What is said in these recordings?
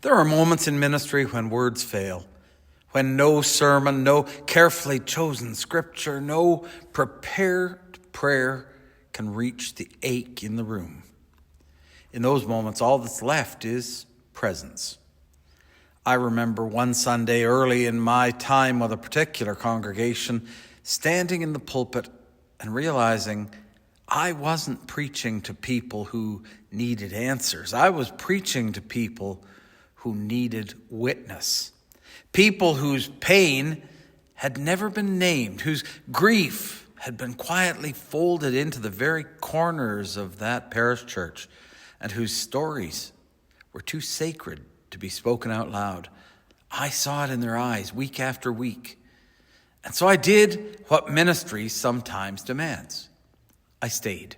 There are moments in ministry when words fail, when no sermon, no carefully chosen scripture, no prepared prayer can reach the ache in the room. In those moments, all that's left is presence. I remember one Sunday early in my time with a particular congregation, standing in the pulpit and realizing I wasn't preaching to people who needed answers. I was preaching to people who needed witness. People whose pain had never been named, whose grief had been quietly folded into the very corners of that parish church, and whose stories were too sacred to be spoken out loud. I saw it in their eyes week after week. And so I did what ministry sometimes demands. I stayed.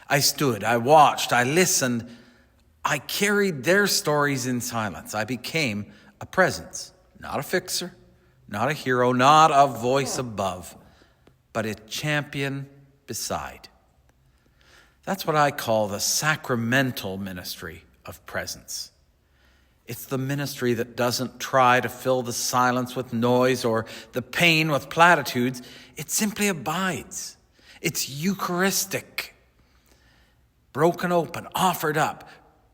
I stood. I watched. I listened. I carried their stories in silence. I became a presence, not a fixer, not a hero, not a voice above, but a champion beside. That's what I call the sacramental ministry of presence. It's the ministry that doesn't try to fill the silence with noise or the pain with platitudes. It simply abides. It's Eucharistic, broken open, offered up,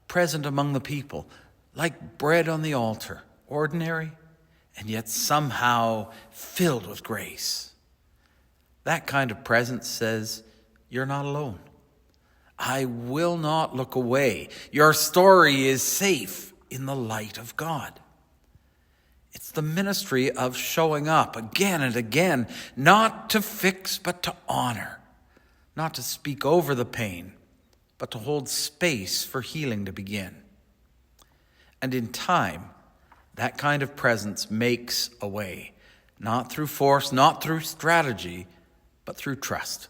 present among the people, like bread on the altar, ordinary and yet somehow filled with grace. That kind of presence says, you're not alone. I will not look away. Your story is safe in the light of God. It's the ministry of showing up again and again, not to fix, but to honor, not to speak over the pain, but to hold space for healing to begin. And in time, that kind of presence makes a way, not through force, not through strategy, but through trust.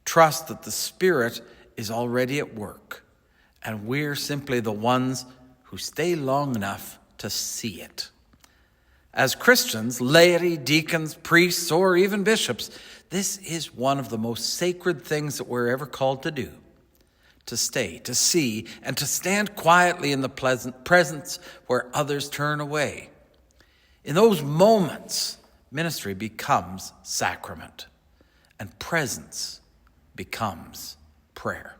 Trust that the Spirit is already at work, and we're simply the ones who stay long enough to see it. As Christians, laity, deacons, priests, or even bishops, this is one of the most sacred things that we're ever called to do. To stay, to see, and to stand quietly in the pleasant presence where others turn away. In those moments, ministry becomes sacrament, and presence becomes prayer.